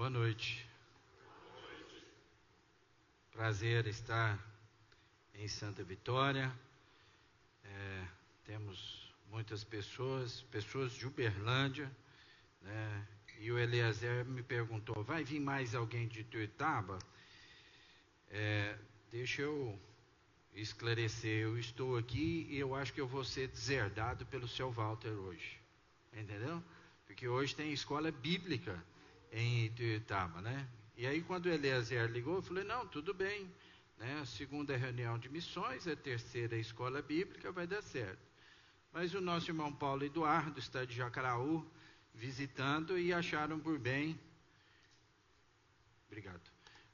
Boa noite. Prazer estar em Santa Vitória. Temos muitas pessoas de Uberlândia, né? E o Eliezer me perguntou, vai vir mais alguém de Ituiutaba? Deixa eu esclarecer, eu estou aqui e eu acho que eu vou ser deserdado pelo seu Walter hoje, entendeu? Porque hoje tem escola bíblica em Ituiutaba, né? E aí quando o Eliezer ligou, eu falei, não, tudo bem, né? A segunda é reunião de missões, a terceira é escola bíblica, vai dar certo. Mas o nosso irmão Paulo Eduardo está de Jacaraú, visitando, e acharam por bem,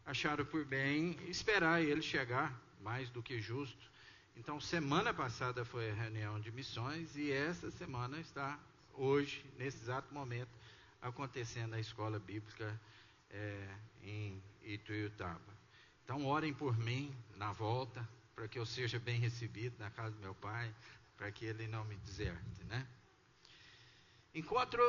acharam por bem esperar ele chegar, mais do que justo. Então, semana passada foi a reunião de missões, e essa semana está, hoje, nesse exato momento, acontecendo a escola bíblica em Ituiutaba. Então, orem por mim na volta, para que eu seja bem recebido na casa do meu pai, para que ele não me deserte, né? Encontro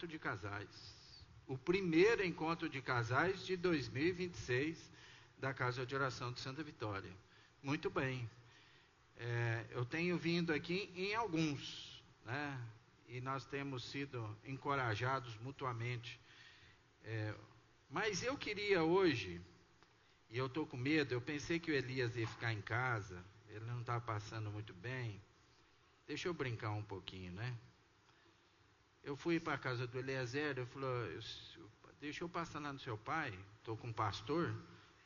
de casais. O primeiro encontro de casais de 2026 da Casa de Oração de Santa Vitória. Muito bem. Eu tenho vindo aqui em alguns, né? E nós temos sido encorajados mutuamente. Mas eu queria hoje, e eu estou com medo, eu pensei que o Elias ia ficar em casa, ele não está passando muito bem. Deixa eu brincar um pouquinho, né? Eu fui para a casa do Eliezer, eu falei, deixa eu passar lá no seu pai, estou com um pastor,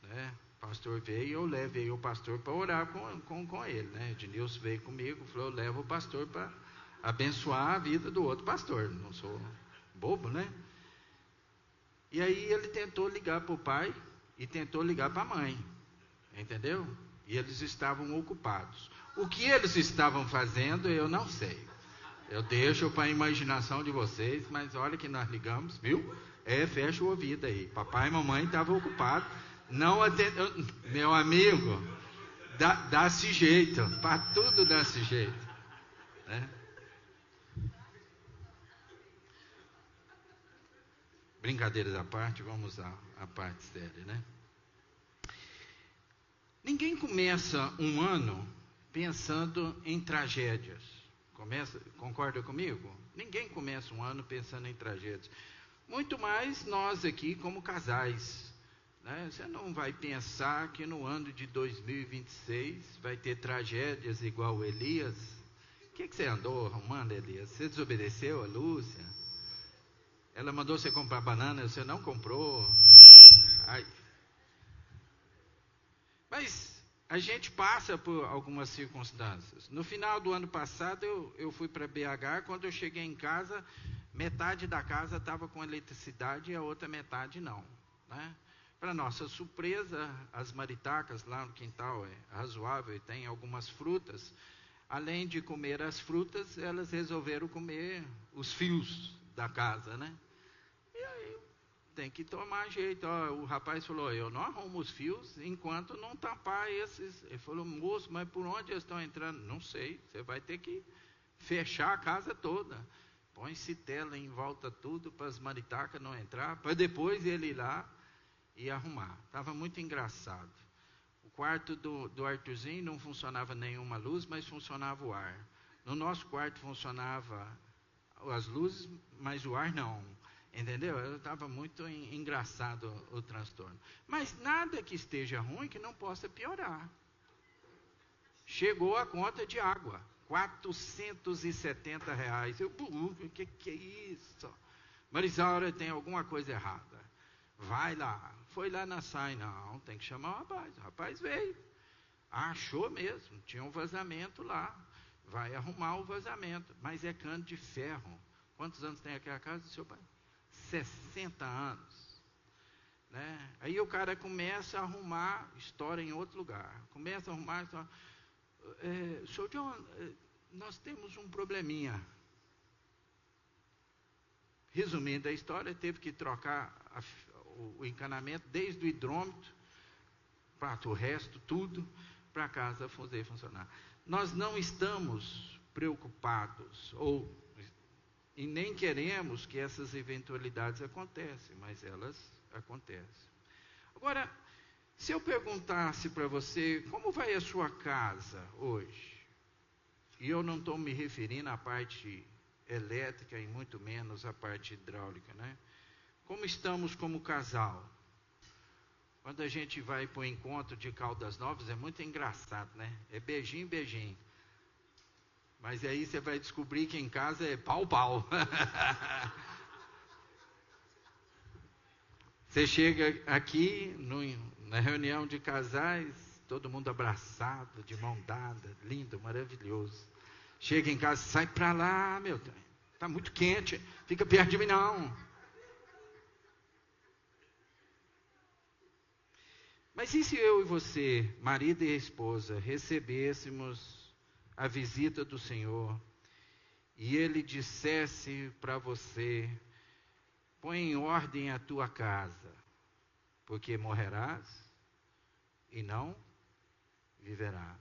né? O pastor veio e eu levei o pastor para orar com ele, né? Ednilson veio comigo, falou, eu levo o pastor para abençoar a vida do outro pastor, não sou bobo, né? E aí ele tentou ligar para o pai e tentou ligar para a mãe, entendeu? E eles estavam ocupados. O que eles estavam fazendo, eu não sei. Eu deixo para a imaginação de vocês, mas olha que nós ligamos, viu? Fecha o ouvido aí. Papai e mamãe estavam ocupados, não atendeu. Meu amigo, dá-se jeito, para tudo dá-se jeito, né? Brincadeiras à parte, vamos à parte séria, né? Ninguém começa um ano pensando em tragédias. Concorda comigo? Ninguém começa um ano pensando em tragédias. Muito mais nós aqui como casais, né? Você não vai pensar que no ano de 2026 vai ter tragédias igual o Elias. O que você andou arrumando, Elias? Você desobedeceu a Lúcia? Ela mandou você comprar banana, você não comprou. Ai. Mas a gente passa por algumas circunstâncias. No final do ano passado, eu fui para BH. Quando eu cheguei em casa, metade da casa estava com eletricidade e a outra metade não, né? Para nossa surpresa, as maritacas lá no quintal é razoável e tem algumas frutas. Além de comer as frutas, elas resolveram comer os fios da casa, né? E aí tem que tomar jeito. O rapaz falou, eu não arrumo os fios enquanto não tapar esses. Ele falou, moço, mas por onde eles estão entrando? Não sei, você vai ter que fechar a casa toda. Põe-se tela em volta tudo para as maritacas não entrar, para depois ele ir lá e arrumar. Estava muito engraçado. O quarto do Arthurzinho não funcionava nenhuma luz, mas funcionava o ar. No nosso quarto funcionava as luzes, mas o ar não. Entendeu? Eu estava muito engraçado o transtorno. Mas nada que esteja ruim que não possa piorar. Chegou a conta de água. R$470. Eu, o que é isso? Marisaura, tem alguma coisa errada. Vai lá. Foi lá na SAI. Não, tem que chamar o rapaz. O rapaz veio. Achou mesmo. Tinha um vazamento lá. Vai arrumar o vazamento. Mas é cano de ferro. Quantos anos tem aqui a casa do seu pai? 60 anos, né? Aí o cara começa a arrumar, estoura em outro lugar. Começa a arrumar, Sr. John, nós temos um probleminha. Resumindo a história, teve que trocar o encanamento desde o hidrômetro para o resto, tudo, para a casa poder funcionar. Nós não estamos preocupados, ou E nem queremos que essas eventualidades aconteçam, mas elas acontecem. Agora, se eu perguntasse para você, como vai a sua casa hoje? E eu não estou me referindo à parte elétrica e muito menos à parte hidráulica, né? Como estamos como casal? Quando a gente vai para o encontro de Caldas Novas, é muito engraçado, né? É beijinho, beijinho. Mas aí você vai descobrir que em casa é pau. Você chega aqui na reunião de casais, todo mundo abraçado, de mão dada, lindo, maravilhoso. Chega em casa, sai para lá, meu Deus, está muito quente, fica perto de mim não. Mas e se eu e você, marido e esposa, recebêssemos a visita do Senhor e Ele dissesse para você, põe em ordem a tua casa, porque morrerás e não viverás.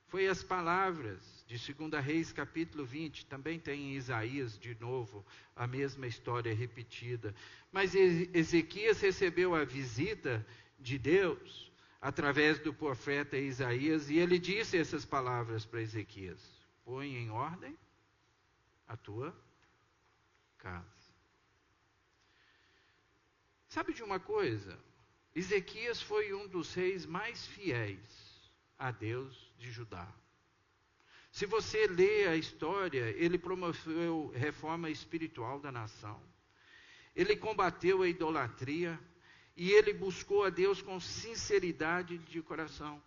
Foi as palavras de 2 Reis capítulo 20, também tem em Isaías de novo a mesma história repetida. Mas Ezequias recebeu a visita de Deus através do profeta Isaías, e ele disse essas palavras para Ezequias: põe em ordem a tua casa. Sabe de uma coisa? Ezequias foi um dos reis mais fiéis a Deus de Judá. Se você lê a história, ele promoveu reforma espiritual da nação. Ele combateu a idolatria e ele buscou a Deus com sinceridade de coração.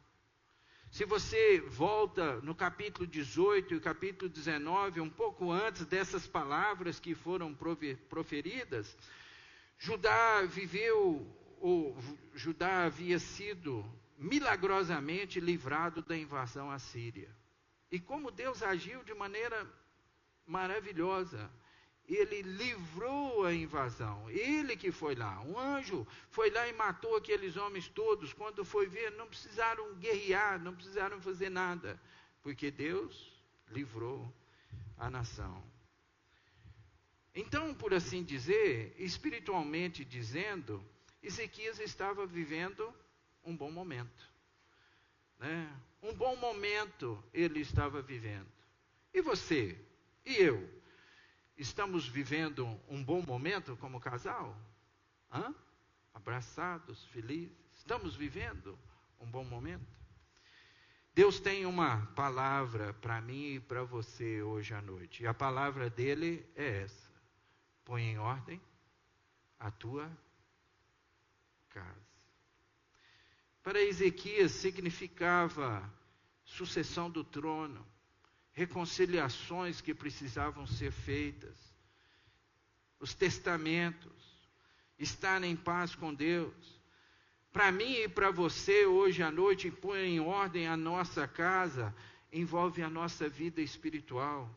Se você volta no capítulo 18 e capítulo 19, um pouco antes dessas palavras que foram proferidas, Judá havia sido milagrosamente livrado da invasão assíria. E como Deus agiu de maneira maravilhosa, Ele livrou a invasão. Ele que foi lá, um anjo foi lá e matou aqueles homens todos. Quando foi ver, não precisaram guerrear, não precisaram fazer nada, porque Deus livrou a nação. Então, por assim dizer, espiritualmente dizendo, Ezequias estava vivendo um bom momento, né? Um bom momento ele estava vivendo. E você? E eu? Estamos vivendo um bom momento como casal? Abraçados, felizes? Estamos vivendo um bom momento? Deus tem uma palavra para mim e para você hoje à noite. E a palavra dele é essa: põe em ordem a tua casa. Para Ezequias significava sucessão do trono, reconciliações que precisavam ser feitas, os testamentos, estar em paz com Deus. Para mim e para você hoje à noite, pôr em ordem a nossa casa, envolve a nossa vida espiritual,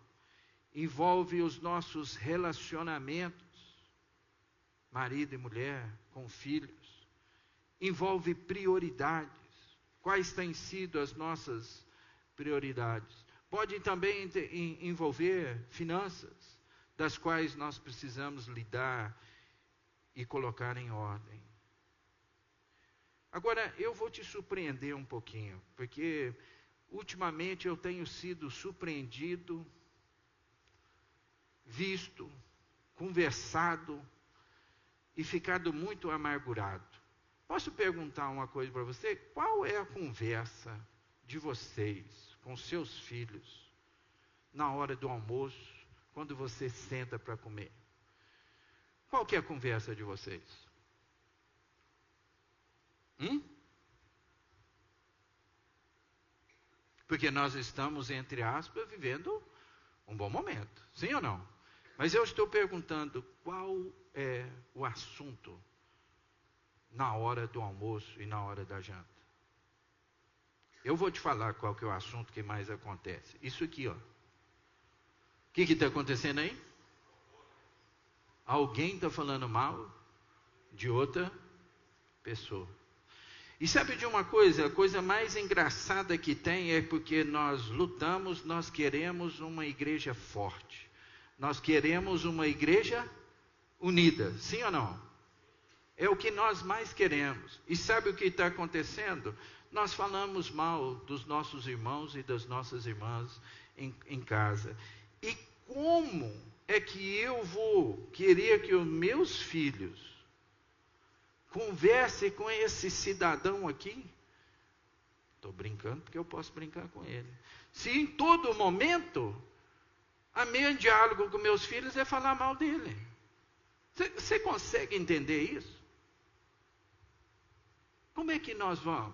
envolve os nossos relacionamentos, marido e mulher, com filhos, envolve prioridades. Quais têm sido as nossas prioridades? Pode também envolver finanças, das quais nós precisamos lidar e colocar em ordem. Agora, eu vou te surpreender um pouquinho, porque ultimamente eu tenho sido surpreendido, visto, conversado e ficado muito amargurado. Posso perguntar uma coisa para você? Qual é a conversa de vocês com seus filhos na hora do almoço, quando você senta para comer? Qual que é a conversa de vocês? Porque nós estamos, entre aspas, vivendo um bom momento. Sim ou não? Mas eu estou perguntando, qual é o assunto na hora do almoço e na hora da janta? Eu vou te falar qual que é o assunto que mais acontece. Isso aqui, ó. O que está acontecendo aí? Alguém está falando mal de outra pessoa. E sabe de uma coisa? A coisa mais engraçada que tem é porque nós lutamos, nós queremos uma igreja forte. Nós queremos uma igreja unida, sim ou não? É o que nós mais queremos. E sabe o que está acontecendo? Nós falamos mal dos nossos irmãos e das nossas irmãs em casa. E como é que eu vou querer que os meus filhos conversem com esse cidadão aqui? Estou brincando porque eu posso brincar com ele. Se em todo momento, a meu diálogo com meus filhos é falar mal dele. Você consegue entender isso? Como é que nós vamos?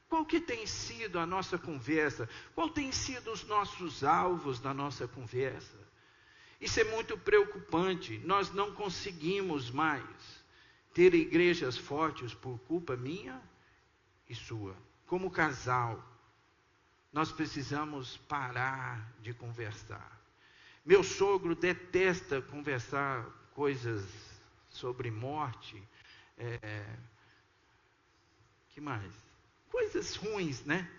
Qual que tem sido a nossa conversa? Qual tem sido os nossos alvos da nossa conversa? Isso é muito preocupante. Nós não conseguimos mais ter igrejas fortes por culpa minha e sua. Como casal, nós precisamos parar de conversar. Meu sogro detesta conversar coisas sobre morte. Que mais? Coisas ruins, né?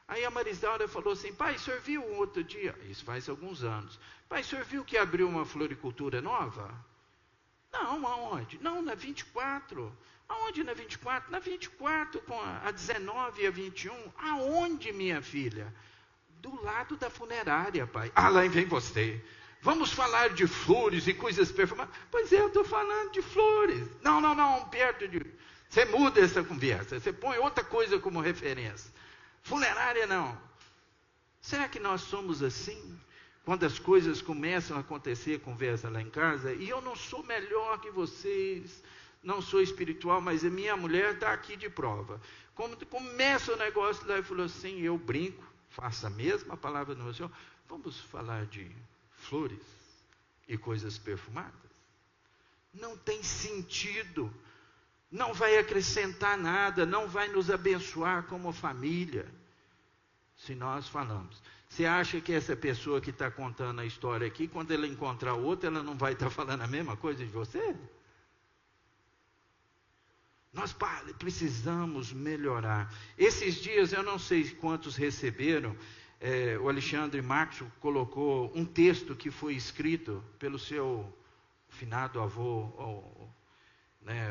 Aí a Marisaura falou assim: pai, o senhor viu outro dia? Isso faz alguns anos. Pai, o senhor viu que abriu uma floricultura nova? Não, aonde? Não, na 24. Aonde na 24? Na 24, com a 19 e a 21. Aonde, minha filha? Do lado da funerária, pai. Ah, lá vem você. Vamos falar de flores e coisas perfumadas. Pois é, eu estou falando de flores. Não, perto de... Você muda essa conversa, você põe outra coisa como referência. Funerária não. Será que nós somos assim? Quando as coisas começam a acontecer, conversa lá em casa, e eu não sou melhor que vocês, não sou espiritual, mas a minha mulher está aqui de prova. Quando começa o negócio lá, ele falou assim, eu brinco, faço a mesma palavra no meu Senhor, vamos falar de flores e coisas perfumadas? Não tem sentido. Não vai acrescentar nada, não vai nos abençoar como família, se nós falamos. Você acha que essa pessoa que está contando a história aqui, quando ela encontrar outra, ela não vai estar falando a mesma coisa de você? Nós precisamos melhorar. Esses dias, eu não sei quantos receberam, o Alexandre Marcos colocou um texto que foi escrito pelo seu finado avô,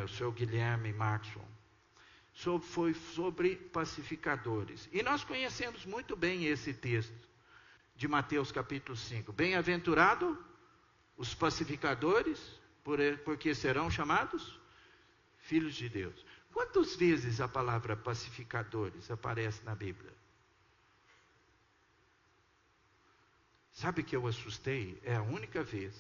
o senhor Guilherme Maxwell, foi sobre pacificadores. E nós conhecemos muito bem esse texto de Mateus capítulo 5. Bem-aventurado os pacificadores, porque serão chamados filhos de Deus. Quantas vezes a palavra pacificadores aparece na Bíblia? Sabe que eu assustei? É a única vez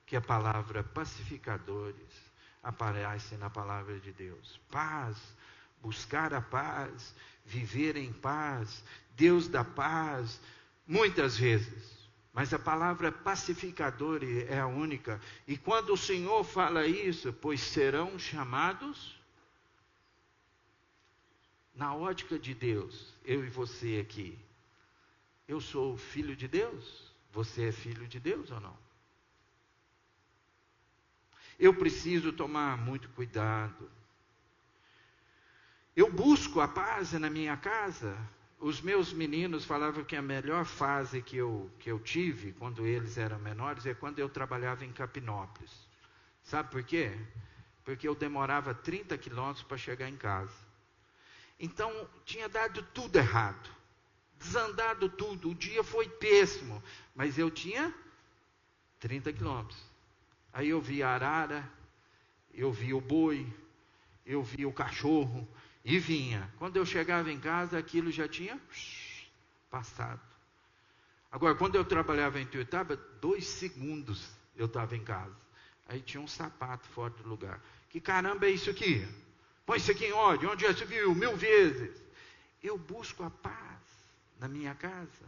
que a palavra pacificadores aparece na palavra de Deus. Paz, buscar a paz, viver em paz, Deus da paz, muitas vezes. Mas a palavra pacificador é a única. E quando o Senhor fala isso, pois serão chamados, na ótica de Deus, eu e você aqui, eu sou filho de Deus? Você é filho de Deus ou não? Eu preciso tomar muito cuidado. Eu busco a paz na minha casa. Os meus meninos falavam que a melhor fase que eu tive, quando eles eram menores, é quando eu trabalhava em Capinópolis. Sabe por quê? Porque eu demorava 30 quilômetros para chegar em casa. Então, tinha dado tudo errado. Desandado tudo. O dia foi péssimo. Mas eu tinha 30 quilômetros. Aí eu vi a arara, eu vi o boi, eu vi o cachorro, e vinha. Quando eu chegava em casa, aquilo já tinha passado. Agora, quando eu trabalhava em Tuiutaba, 2 segundos eu estava em casa. Aí tinha um sapato fora do lugar. Que caramba é isso aqui? Põe isso aqui em ordem, onde já se viu 1000 vezes. Eu busco a paz na minha casa.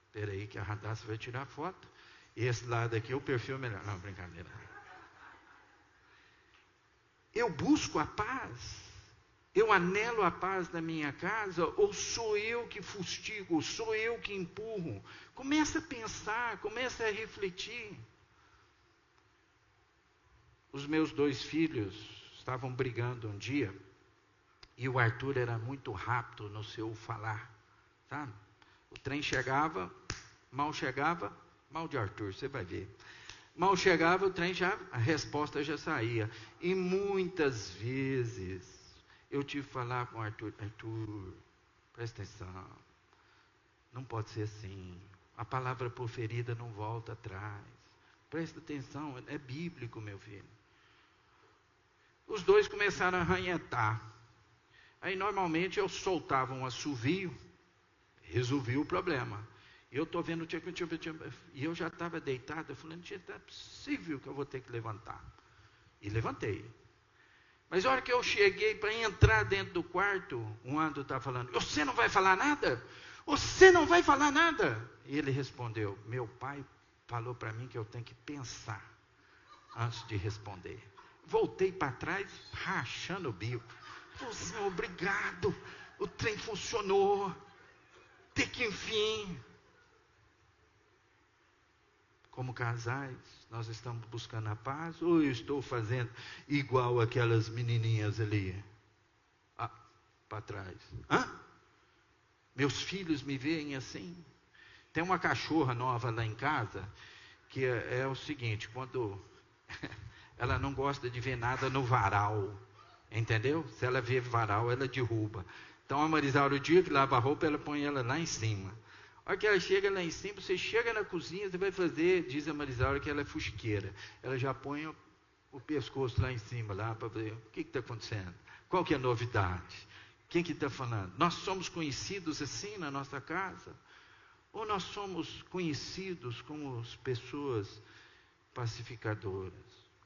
Espera aí que a Radassa vai tirar foto. Esse lado aqui, o perfil é melhor. Não, brincadeira. Eu busco a paz. Eu anelo a paz na minha casa, ou sou eu que fustigo, sou eu que empurro? Começa a pensar, começa a refletir. Os meus 2 filhos estavam brigando um dia, e o Arthur era muito rápido no seu falar, sabe? O trem chegava, mal chegava, Mal de Arthur, você vai ver. Mal chegava, o trem já, a resposta já saía. E muitas vezes eu tive que falar com o Arthur: Arthur, presta atenção, não pode ser assim. A palavra proferida não volta atrás. Presta atenção, é bíblico, meu filho. Os dois começaram a arranhetar. Aí normalmente eu soltava um assovio, resolvia o problema. Eu estou vendo, e eu já estava deitado, eu falei, não é possível que eu vou ter que levantar. E levantei. Mas a hora que eu cheguei para entrar dentro do quarto, o Ando está falando, você não vai falar nada? Você não vai falar nada? E ele respondeu, meu pai falou para mim que eu tenho que pensar antes de responder. Voltei para trás, rachando o bico. Falei, Senhor, obrigado, o trem funcionou. Até que enfim. Como casais, nós estamos buscando a paz, ou eu estou fazendo igual aquelas menininhas ali? Para trás. Meus filhos me veem assim. Tem uma cachorra nova lá em casa, que é o seguinte, quando ela não gosta de ver nada no varal, entendeu? Se ela vê varal, ela derruba. Então a Marisaura, o dia que lava a roupa, ela põe ela lá em cima. A hora que ela chega lá em cima, você chega na cozinha, você vai fazer, diz a Marisaura que ela é fuxiqueira. Ela já põe o pescoço lá em cima, lá para ver o que está acontecendo. Qual que é a novidade? Quem que está falando? Nós somos conhecidos assim na nossa casa? Ou nós somos conhecidos como as pessoas pacificadoras?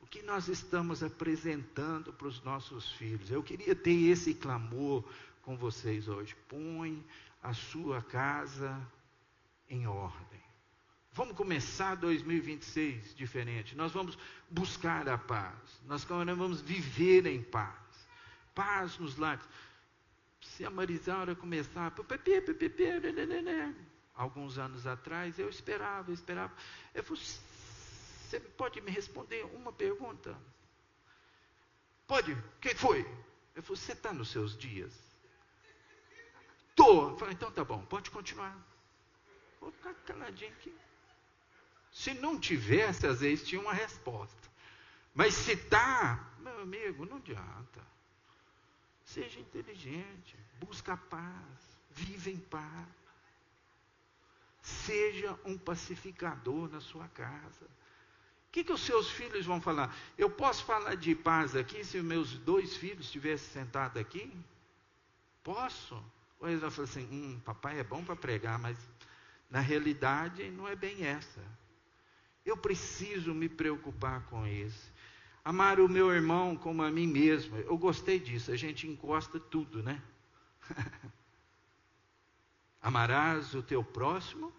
O que nós estamos apresentando para os nossos filhos? Eu queria ter esse clamor com vocês hoje. Põe a sua casa em ordem. Vamos começar 2026 diferente. Nós vamos buscar a paz. Nós vamos viver em paz. Paz nos lares. Se a Marisaura começar... Alguns anos atrás, eu esperava. Eu falei, você pode me responder uma pergunta? Pode. O que foi? Eu falei, você está nos seus dias? Estou. Eu falei, então tá bom, pode continuar. Vou ficar caladinho aqui. Se não tivesse, às vezes tinha uma resposta. Mas se está, meu amigo, não adianta. Seja inteligente, busca a paz, viva em paz. Seja um pacificador na sua casa. O que os seus filhos vão falar? Eu posso falar de paz aqui se os meus 2 filhos estivessem sentados aqui? Posso? Ou eles vão falar assim, papai é bom para pregar, mas na realidade não é bem essa. Eu preciso me preocupar com isso. Amar o meu irmão como a mim mesmo. Eu gostei disso, a gente encosta tudo, né? Amarás o teu próximo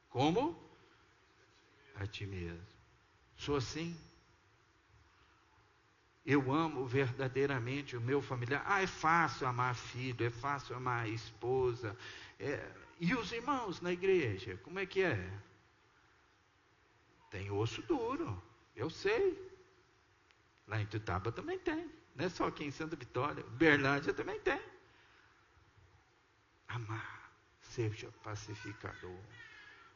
como a ti mesmo. Sou assim. Eu amo verdadeiramente o meu familiar. É fácil amar filho, é fácil amar esposa. E os irmãos na igreja, como é que é? Tem osso duro, eu sei. Lá em Tutaba também tem. Não é só aqui em Santa Vitória. Berlândia também tem. Amar, seja pacificador.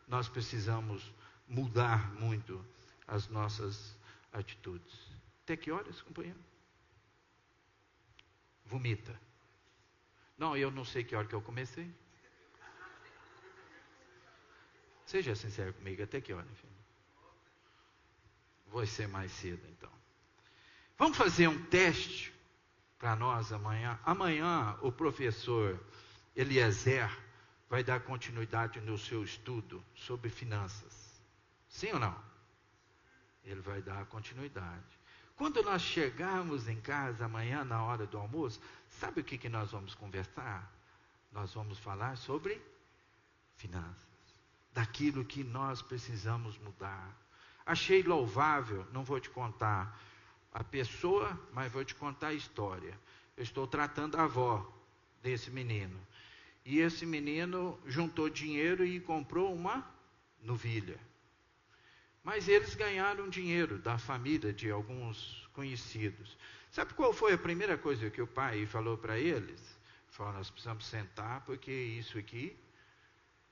Nós precisamos mudar muito as nossas atitudes. Até que horas, companheiro? Vomita. Não, eu não sei que hora que eu comecei. Seja sincero comigo, até que hora, filho? Vou ser mais cedo, então. Vamos fazer um teste para nós amanhã. Amanhã o professor Eliezer vai dar continuidade no seu estudo sobre finanças. Sim ou não? Ele vai dar continuidade. Quando nós chegarmos em casa amanhã, na hora do almoço, sabe o que nós vamos conversar? Nós vamos falar sobre finanças. Daquilo que nós precisamos mudar. Achei louvável, não vou te contar a pessoa, mas vou te contar a história. Eu estou tratando a avó desse menino. E esse menino juntou dinheiro e comprou uma novilha. Mas eles ganharam dinheiro da família de alguns conhecidos. Sabe qual foi a primeira coisa que o pai falou para eles? Falou, nós precisamos sentar, porque isso aqui,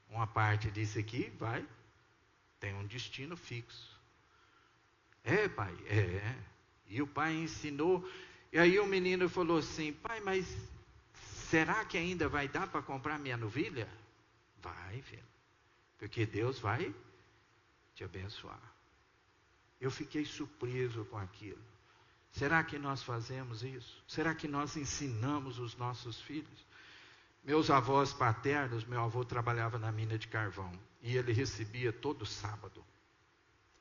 uma parte disso aqui vai tem um destino fixo. É, pai, é. E o pai ensinou, e aí o menino falou assim: pai, mas será que ainda vai dar para comprar minha novilha? Vai, filho, porque Deus vai te abençoar. Eu fiquei surpreso com aquilo. Será que nós fazemos isso? Será que nós ensinamos os nossos filhos? Meus avós paternos, meu avô trabalhava na mina de carvão, e ele recebia todo sábado.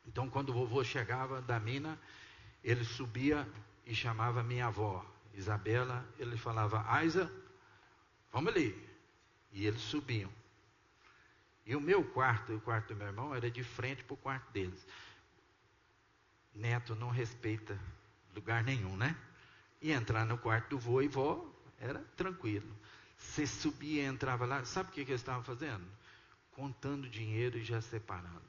Então, quando o vovô chegava da mina, ele subia e chamava minha avó, Isabela. Ele falava: Aiza, vamos ali. E eles subiam. E o meu quarto e o quarto do meu irmão era de frente para o quarto deles. Neto não respeita lugar nenhum, né? E entrar no quarto do vô e vó era tranquilo. Você subia e entrava lá, sabe o que eles estavam fazendo? Contando dinheiro e já separando.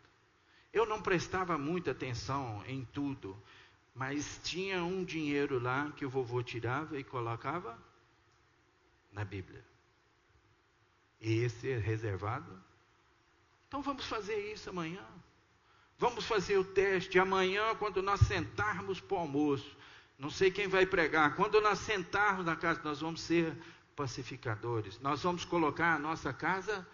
Eu não prestava muita atenção em tudo, mas tinha um dinheiro lá que o vovô tirava e colocava na Bíblia. E esse é reservado. Então vamos fazer isso amanhã. Vamos fazer o teste amanhã, quando nós sentarmos para o almoço. Não sei quem vai pregar. Quando nós sentarmos na casa, nós vamos ser pacificadores. Nós vamos colocar a nossa casa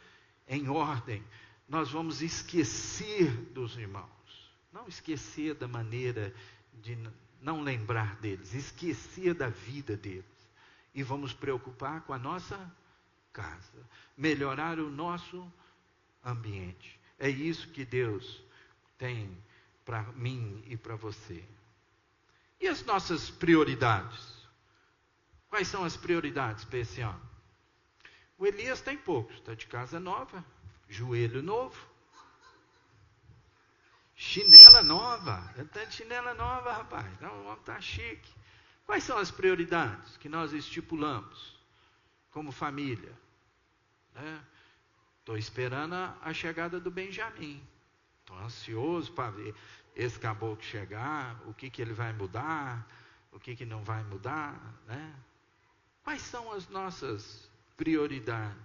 em ordem. Nós vamos esquecer dos irmãos. Não esquecer da maneira de não lembrar deles. Esquecer da vida deles. E vamos preocupar com a nossa casa. Melhorar o nosso ambiente. É isso que Deus tem para mim e para você. E as nossas prioridades? Quais são as prioridades para esse ano? O Elias tem poucos. Está de casa nova, joelho novo, chinela nova. Ele está de chinela nova, rapaz. Então o homem está chique. Quais são as prioridades que nós estipulamos como família? Estou esperando a chegada do Benjamin. Estou ansioso para ver esse caboclo chegar, o que ele vai mudar, o que não vai mudar, né? Quais são as nossas prioridades?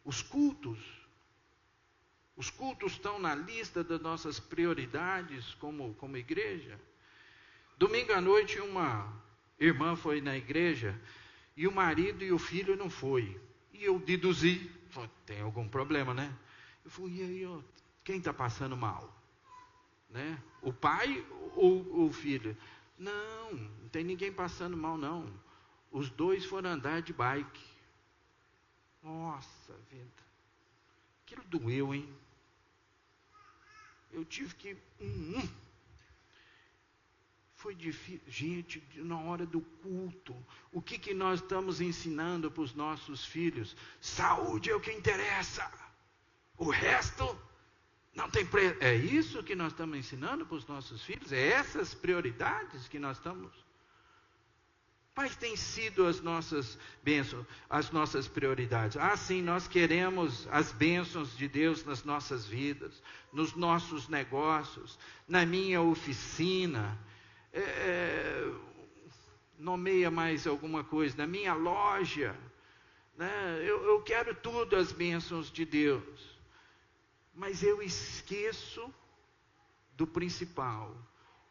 Os cultos estão na lista das nossas prioridades como igreja. Domingo à noite, uma irmã foi na igreja e o marido e o filho não foi. E eu deduzi, tem algum problema, né? Eu falei: e aí, quem está passando mal? Né? O pai ou o filho? Não tem ninguém passando mal, não. Os dois foram andar de bike. Nossa vida, aquilo doeu, hein? Eu tive que... Foi difícil. Gente, na hora do culto, o que nós estamos ensinando para os nossos filhos? Saúde é o que interessa. O resto não tem preço. É isso que nós estamos ensinando para os nossos filhos? É essas prioridades que nós estamos... Quais têm sido as nossas bênçãos, as nossas prioridades? Sim, nós queremos as bênçãos de Deus nas nossas vidas, nos nossos negócios, na minha oficina, nomeia mais alguma coisa, na minha loja, né? Eu quero tudo as bênçãos de Deus, mas eu esqueço do principal,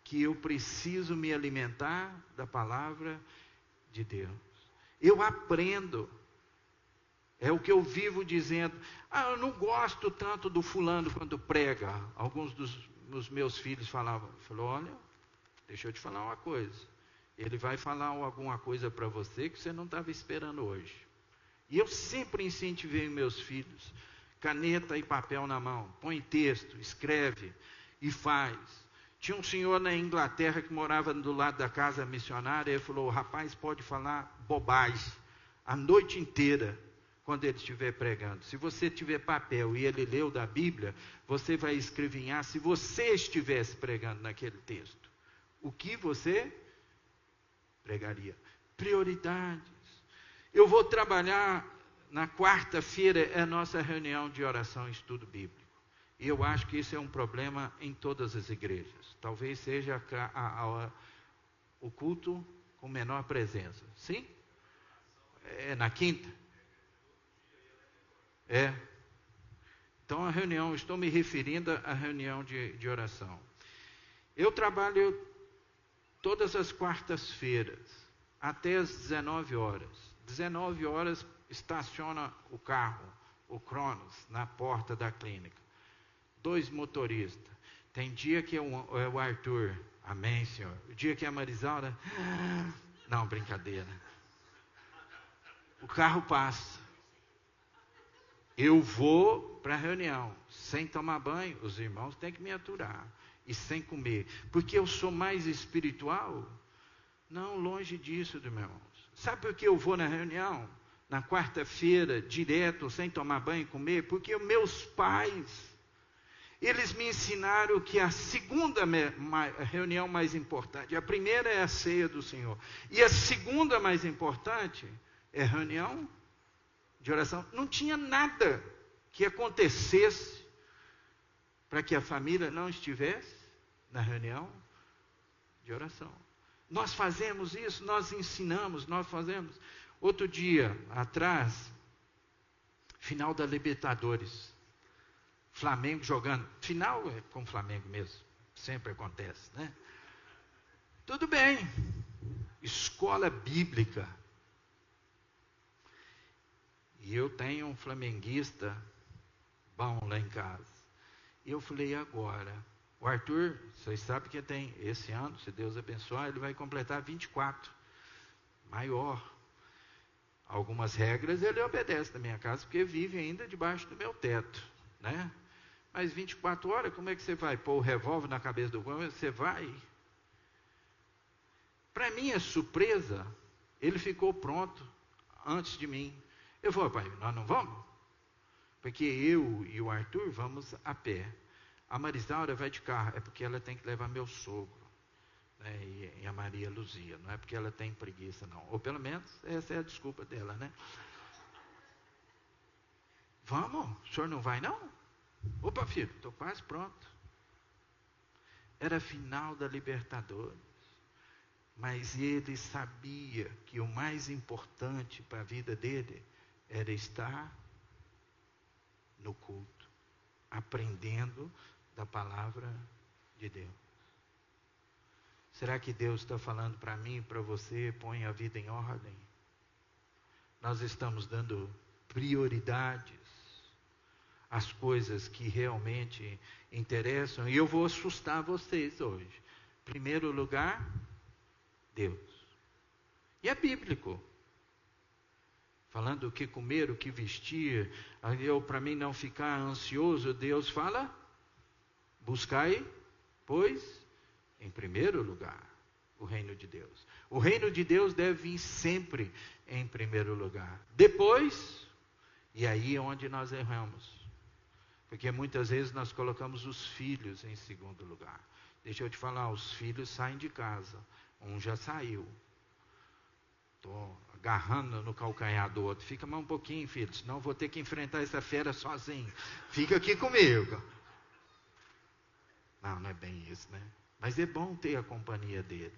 que eu preciso me alimentar da palavra de Deus. Eu aprendo. É o que eu vivo dizendo. Eu não gosto tanto do fulano quando prega. Alguns dos meus filhos falavam, olha, deixa eu te falar uma coisa. Ele vai falar alguma coisa para você que você não estava esperando hoje. E eu sempre incentivei meus filhos. Caneta e papel na mão. Põe texto, escreve e faz. Tinha um senhor na Inglaterra que morava do lado da casa missionária. Ele falou: o rapaz pode falar bobagem a noite inteira quando ele estiver pregando. Se você tiver papel e ele leu da Bíblia, você vai escrevinhar se você estivesse pregando naquele texto. O que você pregaria? Prioridades. Eu vou trabalhar na quarta-feira, é a nossa reunião de oração e estudo bíblico. E eu acho que isso é um problema em todas as igrejas. Talvez seja o culto com menor presença. Sim? É na quinta? Então, a reunião, estou me referindo à reunião de oração. Eu trabalho todas as quartas-feiras, até as 19 horas. 19 horas, estaciona o carro, o Cronos, na porta da clínica. 2 motoristas. Tem dia que é o Arthur, amém, Senhor. O dia que é a Marisaura, não, brincadeira. O carro passa. Eu vou para a reunião, sem tomar banho, os irmãos têm que me aturar. E sem comer. Porque eu sou mais espiritual? Não, longe disso, irmãos. Sabe por que eu vou na reunião? Na quarta-feira, direto, sem tomar banho e comer? Porque os meus pais, eles me ensinaram que a segunda reunião mais importante, a primeira é a ceia do Senhor. E a segunda mais importante é a reunião de oração. Não tinha nada que acontecesse para que a família não estivesse na reunião de oração. Nós fazemos isso, nós ensinamos, nós fazemos. Outro dia atrás, final da Libertadores, Flamengo jogando, final é com o Flamengo mesmo, sempre acontece, né? Tudo bem, escola bíblica. E eu tenho um flamenguista bom lá em casa. E eu falei, agora, o Arthur, vocês sabem que tem esse ano, se Deus abençoar, ele vai completar 24, maior. Algumas regras ele obedece na minha casa, porque vive ainda debaixo do meu teto, né? Mas 24 horas, como é que você vai pôr o revólver na cabeça do homem? Você vai? Para minha surpresa, ele ficou pronto antes de mim. Eu falei, pai, nós não vamos? Porque eu e o Arthur vamos a pé. A Marisaura vai de carro, é porque ela tem que levar meu sogro, né? E a Maria Luzia, não é porque ela tem preguiça, não. Ou pelo menos, essa é a desculpa dela, né? Vamos? O senhor não vai, não? Opa, filho, estou quase pronto. Era final da Libertadores. Mas ele sabia que o mais importante para a vida dele era estar no culto, aprendendo da palavra de Deus. Será que Deus está falando para mim e para você, põe a vida em ordem? Nós estamos dando prioridades às coisas que realmente interessam, e eu vou assustar vocês hoje. Em primeiro lugar, Deus. E é bíblico. Falando o que comer, o que vestir, para mim não ficar ansioso, Deus fala, buscai, pois, em primeiro lugar, o reino de Deus. O reino de Deus deve vir sempre em primeiro lugar. Depois, e aí é onde nós erramos. Porque muitas vezes nós colocamos os filhos em segundo lugar. Deixa eu te falar, os filhos saem de casa. Um já saiu. Estou agarrando no calcanhar do outro. Fica mais um pouquinho, filho, senão vou ter que enfrentar essa fera sozinho. Fica aqui comigo. Não é bem isso, né? Mas é bom ter a companhia dele.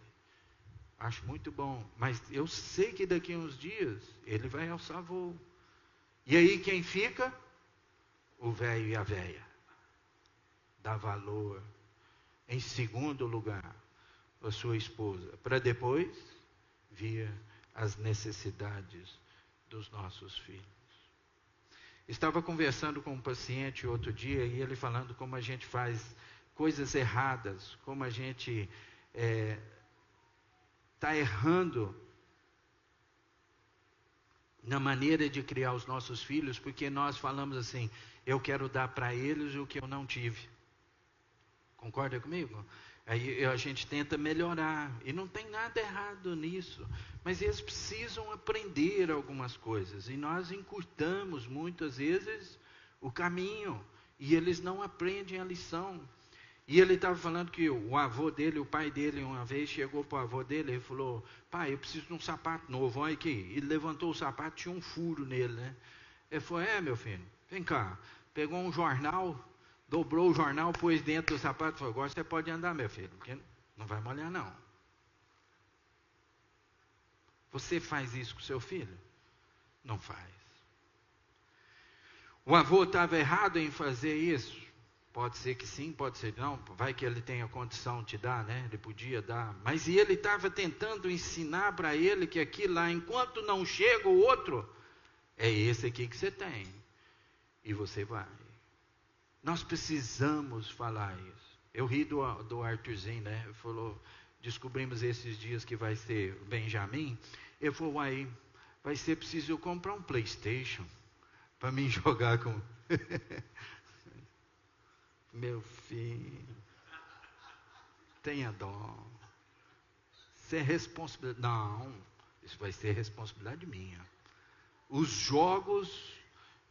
Acho muito bom. Mas eu sei que daqui a uns dias ele vai alçar voo. E aí quem fica? O velho e a velha. Dá valor. Em segundo lugar, a sua esposa. Para depois vir as necessidades dos nossos filhos. Estava conversando com um paciente outro dia e ele falando como a gente faz coisas erradas, como a gente está errando na maneira de criar os nossos filhos, porque nós falamos assim, eu quero dar para eles o que eu não tive. Concorda comigo? Aí a gente tenta melhorar, e não tem nada errado nisso, mas eles precisam aprender algumas coisas, e nós encurtamos muitas vezes o caminho, e eles não aprendem a lição. E ele estava falando que o avô dele, o pai dele, uma vez chegou para o avô dele e falou, pai, eu preciso de um sapato novo, olha aqui. Ele levantou o sapato, tinha um furo nele, né? Ele falou, meu filho, vem cá. Pegou um jornal, dobrou o jornal, pôs dentro do sapato e falou, agora você pode andar, meu filho, porque não vai molhar não. Você faz isso com seu filho? Não faz. O avô estava errado em fazer isso? Pode ser que sim, pode ser que não. Vai que ele tenha condição de dar, né? Ele podia dar. Mas ele estava tentando ensinar para ele que aqui lá, enquanto não chega o outro, é esse aqui que você tem. E você vai. Nós precisamos falar isso. Eu ri do Arthurzinho, né? Ele falou, descobrimos esses dias que vai ser o Benjamin. Ele falou, aí vai ser preciso eu comprar um PlayStation para mim jogar com... Meu filho, tenha dó. Isso é responsabilidade. Não, isso vai ser responsabilidade minha. Os jogos,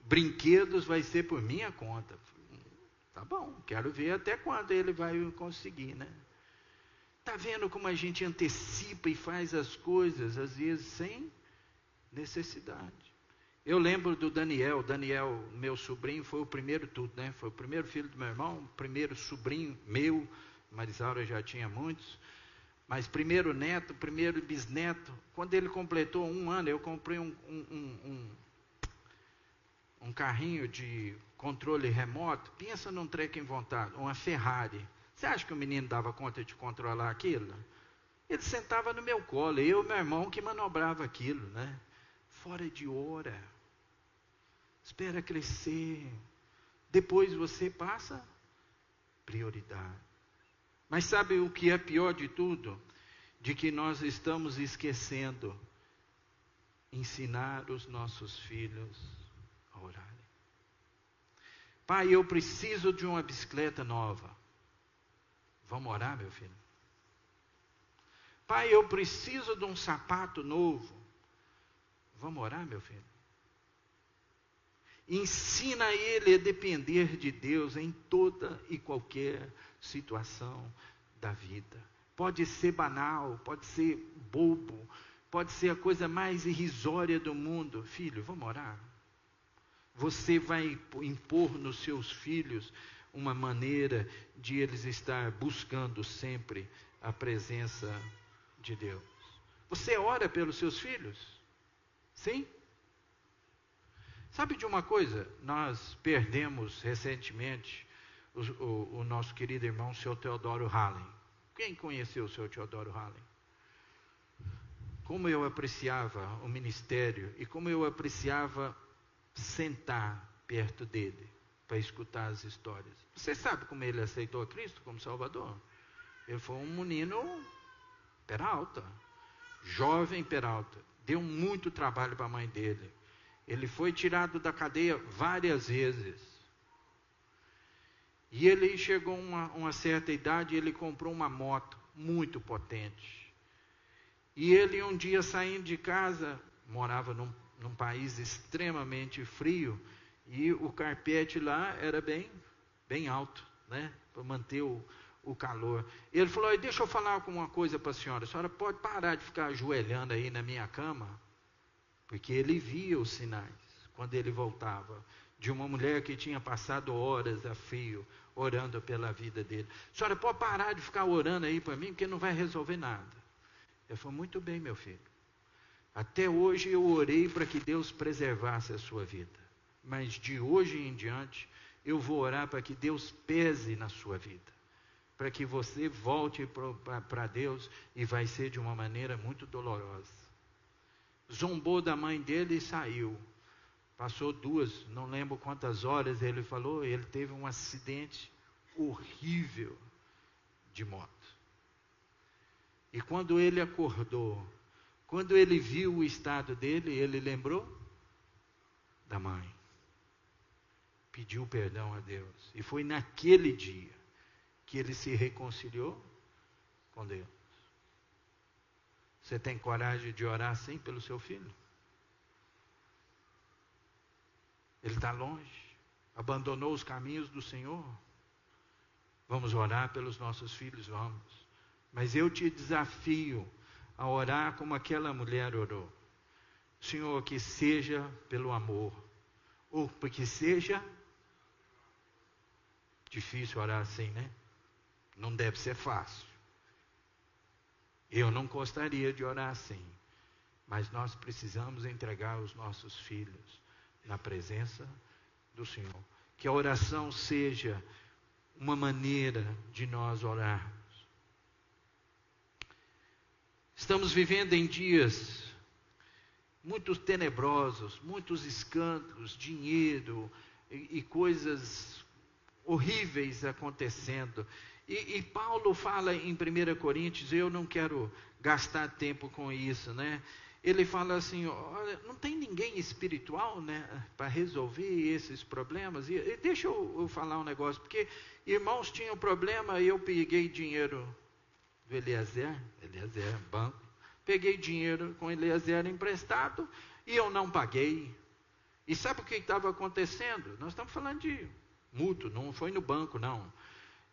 brinquedos vai ser por minha conta. Tá bom, quero ver até quando ele vai conseguir, né? Tá vendo como a gente antecipa e faz as coisas, às vezes, sem necessidade. Eu lembro do Daniel, meu sobrinho, foi o primeiro tudo, né? Foi o primeiro filho do meu irmão, o primeiro sobrinho meu, Marisaura já tinha muitos, mas primeiro neto, primeiro bisneto. Quando ele completou 1 ano, eu comprei um carrinho de controle remoto. Pensa num trem inventado, uma Ferrari. Você acha que o menino dava conta de controlar aquilo? Ele sentava no meu colo, eu e meu irmão que manobrava aquilo, né? Fora de hora. Espera crescer. Depois você passa prioridade. Mas sabe o que é pior de tudo? De que nós estamos esquecendo ensinar os nossos filhos a orarem. Pai, eu preciso de uma bicicleta nova. Vamos orar, meu filho? Pai, eu preciso de um sapato novo. Vamos orar, meu filho? Ensina ele a depender de Deus em toda e qualquer situação da vida. Pode ser banal, pode ser bobo, pode ser a coisa mais irrisória do mundo. Filho, vamos orar? Você vai impor nos seus filhos uma maneira de eles estar buscando sempre a presença de Deus. Você ora pelos seus filhos? Sim? Sabe de uma coisa? Nós perdemos recentemente o nosso querido irmão, o Sr. Teodoro Hallen. Quem conheceu o Sr. Teodoro Hallen? Como eu apreciava o ministério e como eu apreciava sentar perto dele para escutar as histórias. Você sabe como ele aceitou a Cristo como Salvador? Ele foi um menino Peralta, jovem Peralta. Deu muito trabalho para a mãe dele. Ele foi tirado da cadeia várias vezes. E ele chegou a uma certa idade e ele comprou uma moto muito potente. E ele um dia saindo de casa, morava num país extremamente frio, e o carpete lá era bem alto, né? Para manter o calor. Ele falou, deixa eu falar uma coisa para a senhora pode parar de ficar ajoelhando aí na minha cama? Porque ele via os sinais, quando ele voltava, de uma mulher que tinha passado horas a fio, orando pela vida dele. A senhora pode parar de ficar orando aí para mim, porque não vai resolver nada. Eu falei, muito bem, meu filho. Até hoje eu orei para que Deus preservasse a sua vida. Mas de hoje em diante, eu vou orar para que Deus pese na sua vida. Para que você volte para Deus, e vai ser de uma maneira muito dolorosa. Zombou da mãe dele e saiu. Passou 2, não lembro quantas horas ele falou, ele teve um acidente horrível de moto. E quando ele acordou, quando ele viu o estado dele, ele lembrou da mãe. Pediu perdão a Deus. E foi naquele dia que ele se reconciliou com Deus. Você tem coragem de orar assim pelo seu filho? Ele está longe, abandonou os caminhos do Senhor. Vamos orar pelos nossos filhos, vamos. Mas eu te desafio a orar como aquela mulher orou. Senhor, que seja pelo amor, ou porque seja difícil orar assim, né? Não deve ser fácil. Eu não gostaria de orar assim, mas nós precisamos entregar os nossos filhos na presença do Senhor. Que a oração seja uma maneira de nós orarmos. Estamos vivendo em dias muito tenebrosos, muitos escândalos, dinheiro e coisas horríveis acontecendo. E Paulo fala em 1 Coríntios, eu não quero gastar tempo com isso, né? Ele fala assim, olha, não tem ninguém espiritual, né, para resolver esses problemas. E deixa eu falar um negócio, porque irmãos tinham problema e eu peguei dinheiro do Eliezer, banco, peguei dinheiro com Eliezer emprestado e eu não paguei. E sabe o que estava acontecendo? Nós estamos falando de mútuo, não foi no banco, não.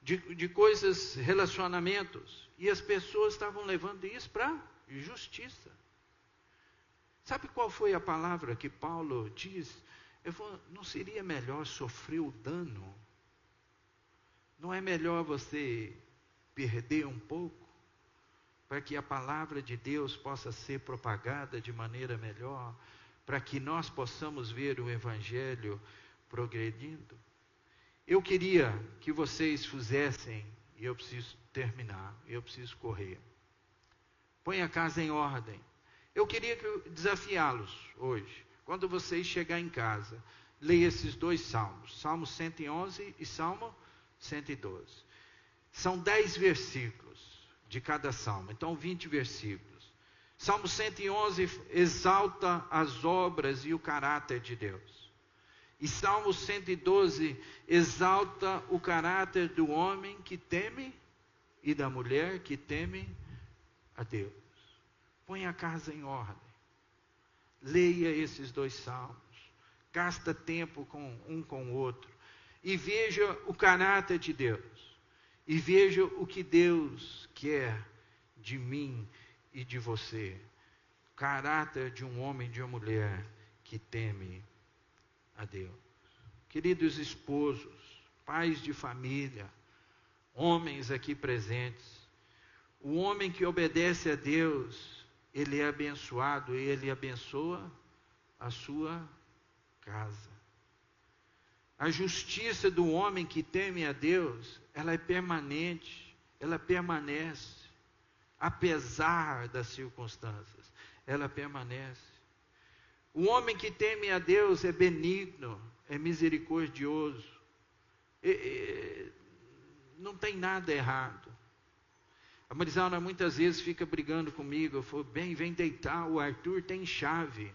De coisas, relacionamentos. E as pessoas estavam levando isso para justiça. Sabe qual foi a palavra que Paulo diz? Ele falou, não seria melhor sofrer o dano? Não é melhor você perder um pouco? Para que a palavra de Deus possa ser propagada de maneira melhor? Para que nós possamos ver o Evangelho progredindo? Eu queria que vocês fizessem, e eu preciso terminar, eu preciso correr. Põe a casa em ordem. Eu queria desafiá-los hoje, quando vocês chegarem em casa, leia esses 2 salmos, Salmo 111 e Salmo 112. São 10 versículos de cada salmo, então 20 versículos. Salmo 111 exalta as obras e o caráter de Deus. E Salmo 112 exalta o caráter do homem que teme e da mulher que teme a Deus. Põe a casa em ordem. Leia esses 2 salmos. Gasta tempo com o outro. E veja o caráter de Deus. E veja o que Deus quer de mim e de você. Caráter de um homem e de uma mulher que teme a Deus. Queridos esposos, pais de família, homens aqui presentes, o homem que obedece a Deus, ele é abençoado e ele abençoa a sua casa. A justiça do homem que teme a Deus, ela é permanente, ela permanece, apesar das circunstâncias, ela permanece. O homem que teme a Deus é benigno, é misericordioso, não tem nada errado. A Marisalna muitas vezes fica brigando comigo, eu falo, bem, vem deitar, o Arthur tem chave.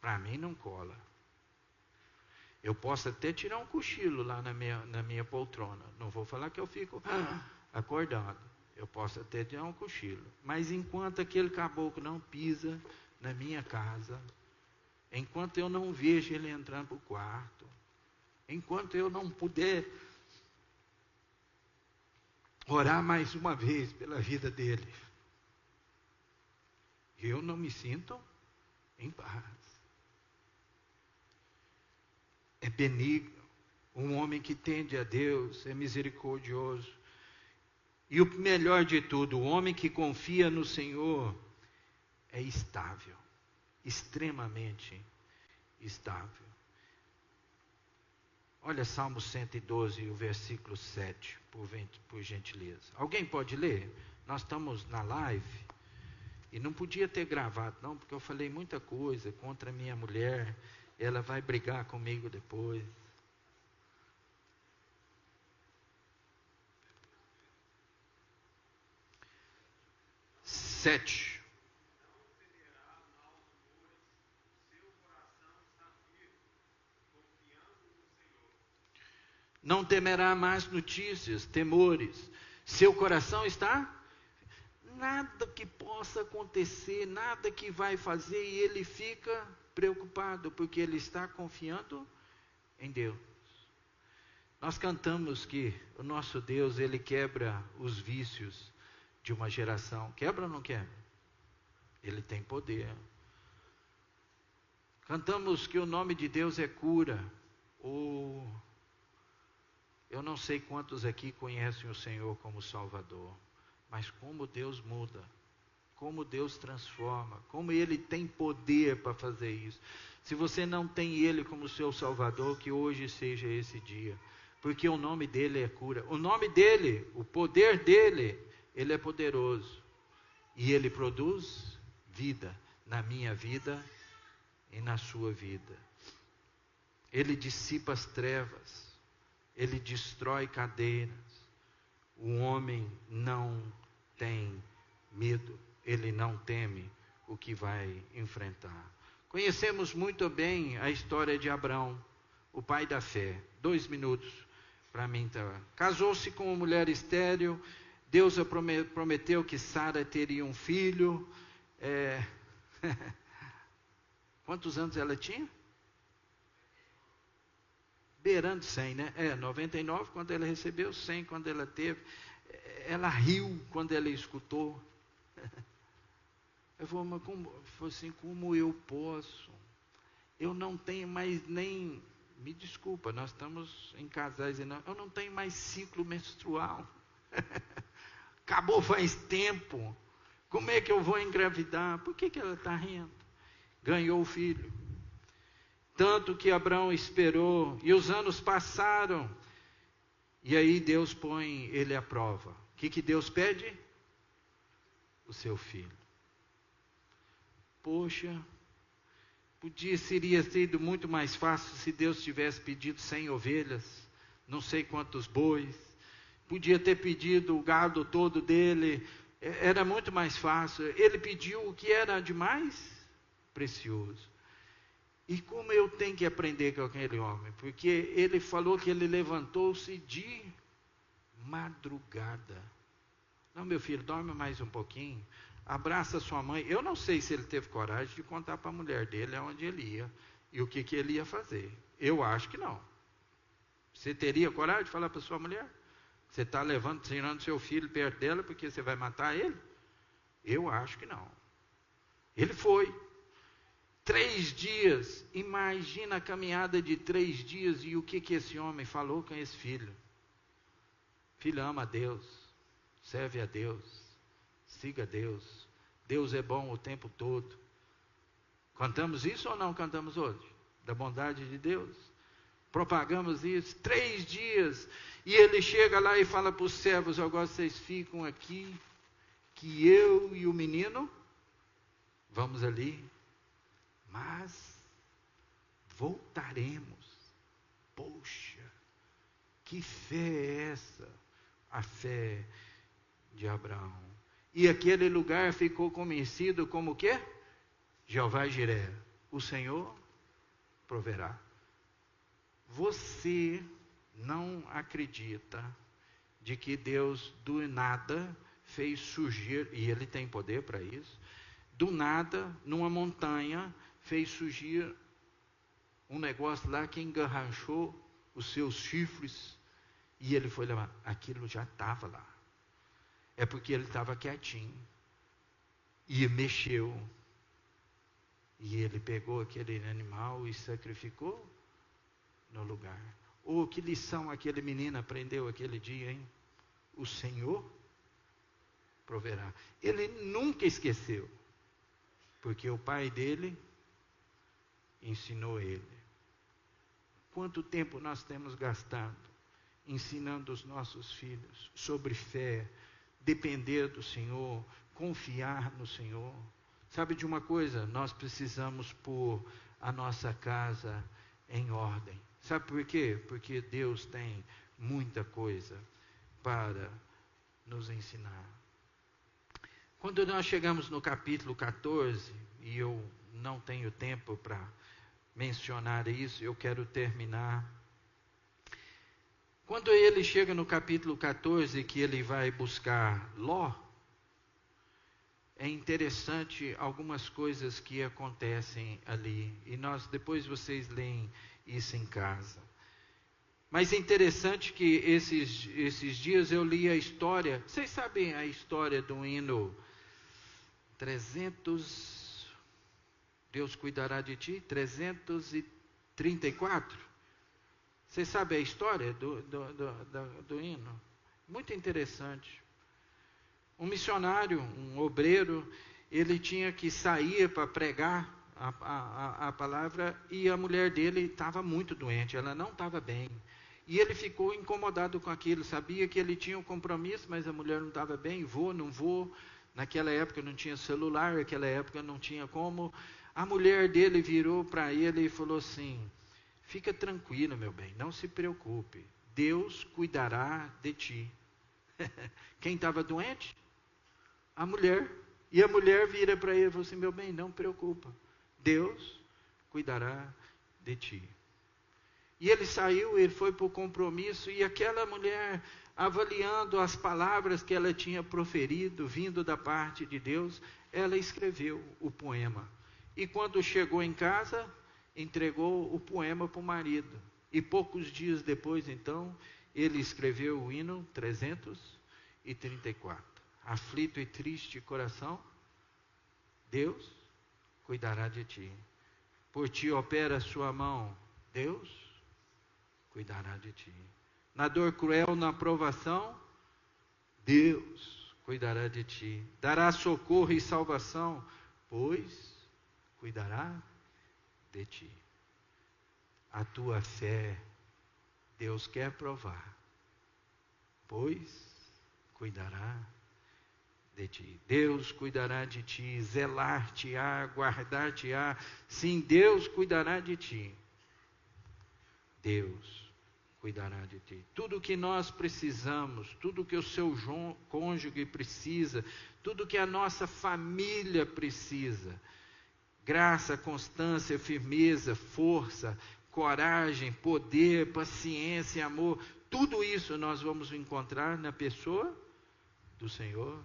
Para mim não cola. Eu posso até tirar um cochilo lá na minha poltrona, não vou falar que eu fico acordado. Eu posso até tirar um cochilo. Mas enquanto aquele caboclo não pisa na minha casa, enquanto eu não vejo ele entrando para o quarto, enquanto eu não puder orar mais uma vez pela vida dele, eu não me sinto em paz. É benigno. Um homem que tende a Deus é misericordioso. E o melhor de tudo, o homem que confia no Senhor é estável, extremamente estável. Olha Salmo 112, o versículo 7, por gentileza. Alguém pode ler? Nós estamos na live e não podia ter gravado não, porque eu falei muita coisa contra a minha mulher, ela vai brigar comigo depois. 7. Não temerá mais notícias, temores. Seu coração está? Nada que possa acontecer, nada que vai fazer, e ele fica preocupado, porque ele está confiando em Deus. Nós cantamos que o nosso Deus, ele quebra os vícios de uma geração. Quebra ou não quebra? Ele tem poder. Cantamos que o nome de Deus é cura. Eu não sei quantos aqui conhecem o Senhor como Salvador, mas como Deus muda, como Deus transforma, como Ele tem poder para fazer isso. Se você não tem Ele como seu Salvador, que hoje seja esse dia, porque o nome dEle é cura. O nome dEle, o poder dEle, Ele é poderoso. E Ele produz vida na minha vida e na sua vida. Ele dissipa as trevas, Ele destrói cadeias. O homem não tem medo, ele não teme o que vai enfrentar. Conhecemos muito bem a história de Abrão, o pai da fé. 2 minutos para mim. Casou-se com uma mulher estéril. Deus prometeu que Sara teria um filho. Quantos anos ela tinha? Beirando 100, né? 99 quando ela recebeu, 100 quando ela teve. Ela riu quando ela escutou. Eu falei, mas como eu posso? Eu não tenho mais nem... Me desculpa, nós estamos em casais. Eu não tenho mais ciclo menstrual. Acabou faz tempo. Como é que eu vou engravidar? Por que ela está rindo? Ganhou o filho. Tanto que Abraão esperou, e os anos passaram, e aí Deus põe ele à prova. O que Deus pede? O seu filho. Poxa, seria sido muito mais fácil se Deus tivesse pedido 100 ovelhas, não sei quantos bois, podia ter pedido o gado todo dele, era muito mais fácil. Ele pediu o que era de mais precioso. E como eu tenho que aprender com aquele homem? Porque ele falou que ele levantou-se de madrugada. Não, meu filho, dorme mais um pouquinho. Abraça sua mãe. Eu não sei se ele teve coragem de contar para a mulher dele aonde ele ia. E o que ele ia fazer. Eu acho que não. Você teria coragem de falar para sua mulher? Você está tirando seu filho perto dela porque você vai matar ele? Eu acho que não. Ele foi. 3 dias, imagina a caminhada de 3 dias e o que esse homem falou com esse filho. Filho, ama a Deus, serve a Deus, siga a Deus. Deus é bom o tempo todo. Cantamos isso ou não cantamos hoje? Da bondade de Deus. Propagamos isso. 3 dias. E ele chega lá e fala para os servos, agora vocês ficam aqui, que eu e o menino vamos ali. Mas voltaremos. Poxa, que fé é essa? A fé de Abraão. E aquele lugar ficou conhecido como o quê? Jeová Jiré. O Senhor proverá. Você não acredita de que Deus do nada fez surgir, e Ele tem poder para isso, do nada, numa montanha, fez surgir um negócio lá que engarranchou os seus chifres e ele foi levar. Aquilo já estava lá. É porque ele estava quietinho e mexeu. E ele pegou aquele animal e sacrificou no lugar. Oh, que lição aquele menino aprendeu aquele dia, hein? O Senhor proverá. Ele nunca esqueceu, porque o pai dele ensinou ele. Quanto tempo nós temos gastado ensinando os nossos filhos sobre fé, depender do Senhor, confiar no Senhor? Sabe de uma coisa? Nós precisamos pôr a nossa casa em ordem. Sabe por quê? Porque Deus tem muita coisa para nos ensinar. Quando nós chegamos no capítulo 14, e eu não tenho tempo para mencionar isso, eu quero terminar. Quando ele chega no capítulo 14, que ele vai buscar Ló, é interessante algumas coisas que acontecem ali, e depois vocês leem isso em casa. Mas é interessante que esses dias eu li a história, vocês sabem a história do hino 300... Deus cuidará de ti, 334. Você sabe a história do hino? Muito interessante. Um missionário, um obreiro, ele tinha que sair para pregar a palavra, e a mulher dele estava muito doente, ela não estava bem. E ele ficou incomodado com aquilo, sabia que ele tinha um compromisso, mas a mulher não estava bem, vou, não vou. Naquela época não tinha celular, naquela época não tinha como. A mulher dele virou para ele e falou assim: fica tranquilo, meu bem, não se preocupe, Deus cuidará de ti. Quem estava doente? A mulher. E a mulher vira para ele e falou assim: meu bem, não preocupa, Deus cuidará de ti. E ele saiu, ele foi para o compromisso, e aquela mulher, avaliando as palavras que ela tinha proferido, vindo da parte de Deus, ela escreveu o poema. E quando chegou em casa, entregou o poema para o marido. E poucos dias depois, então, ele escreveu o hino 334. Aflito e triste coração, Deus cuidará de ti. Por ti opera a sua mão, Deus cuidará de ti. Na dor cruel, na provação, Deus cuidará de ti. Dará socorro e salvação, pois cuidará de ti. A tua fé, Deus quer provar, pois cuidará de ti. Deus cuidará de ti, zelar-te-á, guardar-te-á. Sim, Deus cuidará de ti. Deus cuidará de ti. Tudo que nós precisamos, tudo que o seu cônjuge precisa, tudo que a nossa família precisa, graça, constância, firmeza, força, coragem, poder, paciência, amor, tudo isso nós vamos encontrar na pessoa do Senhor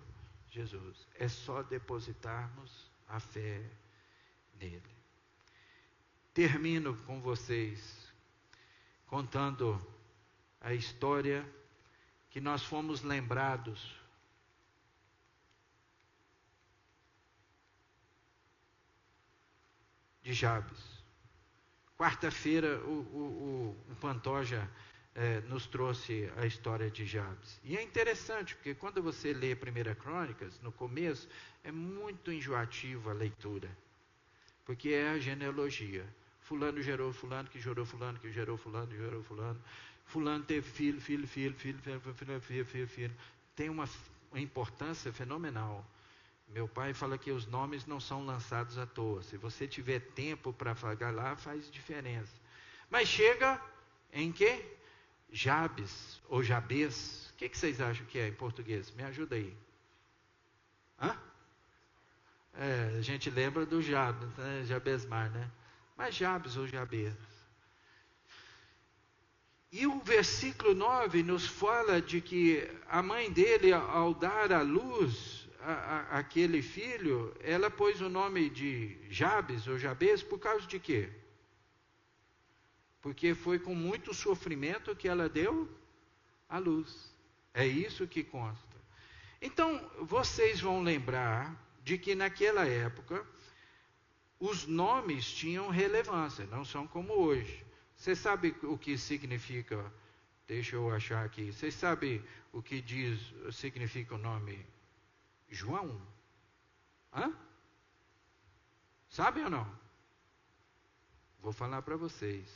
Jesus. É só depositarmos a fé nele. Termino com vocês contando a história que nós fomos lembrados de Jabes. Quarta-feira o Pantoja nos trouxe a história de Jabes. E é interessante, porque quando você lê 1 Crônicas, no começo, é muito enjoativa a leitura, porque é a genealogia. Fulano gerou fulano, que gerou fulano, que gerou fulano, que gerou fulano. Fulano teve filho. Tem uma importância fenomenal. Meu pai fala que os nomes não são lançados à toa. Se você tiver tempo para pagar lá, faz diferença. Mas chega em quê? Jabes, ou Jabes. O que vocês acham que é em português? Me ajuda aí. Hã? A gente lembra do Jabes, né? Jabesmar, né? Mas Jabes ou Jabes. E o versículo 9 nos fala de que a mãe dele, ao dar à luz aquele filho, ela pôs o nome de Jabes ou Jabes por causa de quê? Porque foi com muito sofrimento que ela deu à luz. É isso que consta. Então, vocês vão lembrar de que naquela época os nomes tinham relevância, não são como hoje. Você sabe o que significa, deixa eu achar aqui, você sabe o que significa o nome João? Hã? Sabe ou não? Vou falar para vocês.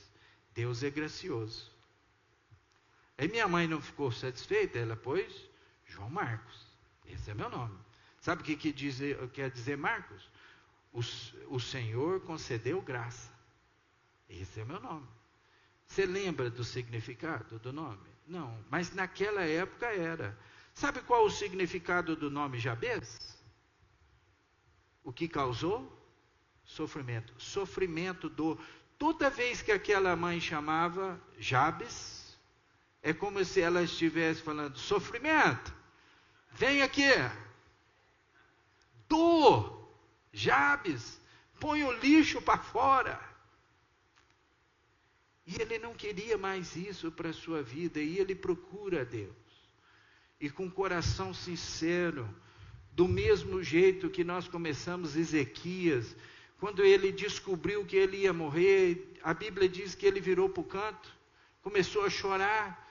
Deus é gracioso. Aí minha mãe não ficou satisfeita, ela pôs João Marcos. Esse é meu nome. Sabe o que quer dizer Marcos? O Senhor concedeu graça. Esse é meu nome. Você lembra do significado do nome? Não, mas naquela época era. Sabe qual o significado do nome Jabes? O que causou? Sofrimento. Sofrimento, dor. Toda vez que aquela mãe chamava Jabes, é como se ela estivesse falando: sofrimento, vem aqui. Dor, Jabes, põe o lixo para fora. E ele não queria mais isso para a sua vida, e ele procura a Deus. E com coração sincero, do mesmo jeito que nós começamos Ezequias, quando ele descobriu que ele ia morrer, a Bíblia diz que ele virou para o canto, começou a chorar,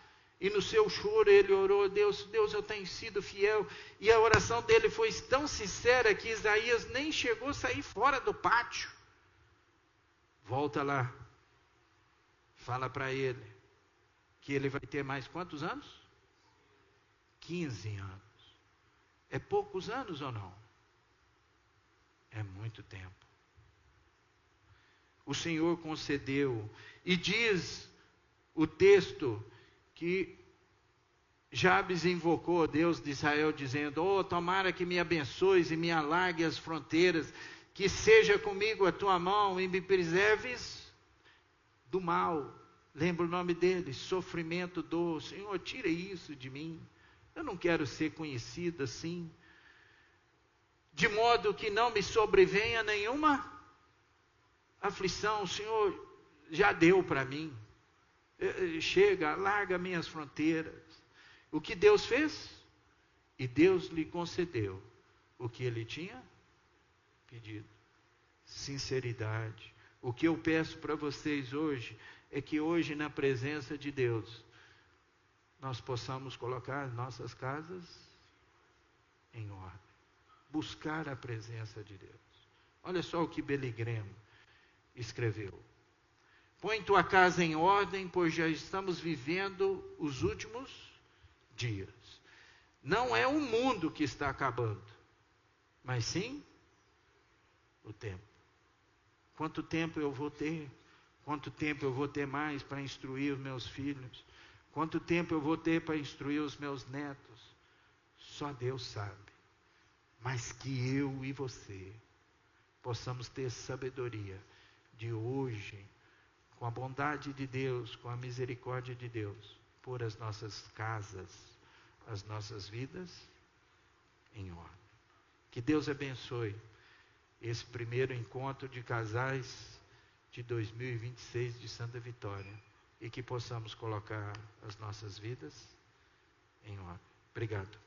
E no seu choro ele orou: Deus, eu tenho sido fiel. E a oração dele foi tão sincera que Isaías nem chegou a sair fora do pátio. Volta lá. Fala para ele que ele vai ter mais quantos anos? 15 anos. É poucos anos ou não? É muito tempo. O Senhor concedeu. E diz o texto que Jabes invocou a Deus de Israel, dizendo: oh, tomara que me abençoes e me alargue as fronteiras, que seja comigo a tua mão e me preserves do mal. Lembra o nome dele: sofrimento, dor. Senhor, tira isso de mim. Eu não quero ser conhecido assim. De modo que não me sobrevenha nenhuma aflição. O Senhor já deu para mim. Chega, larga minhas fronteiras. O que Deus fez? E Deus lhe concedeu o que ele tinha pedido. Sinceridade. O que eu peço para vocês hoje é que hoje, na presença de Deus, nós possamos colocar nossas casas em ordem. Buscar a presença de Deus. Olha só o que Billy Graham escreveu: põe tua casa em ordem, pois já estamos vivendo os últimos dias. Não é o mundo que está acabando, mas sim o tempo. Quanto tempo eu vou ter? Quanto tempo eu vou ter mais para instruir os meus filhos? Quanto tempo eu vou ter para instruir os meus netos? Só Deus sabe. Mas que eu e você possamos ter sabedoria de hoje, com a bondade de Deus, com a misericórdia de Deus, pôr as nossas casas, as nossas vidas em ordem. Que Deus abençoe esse primeiro encontro de casais de 2026 de Santa Vitória e que possamos colocar as nossas vidas em ordem. Obrigado.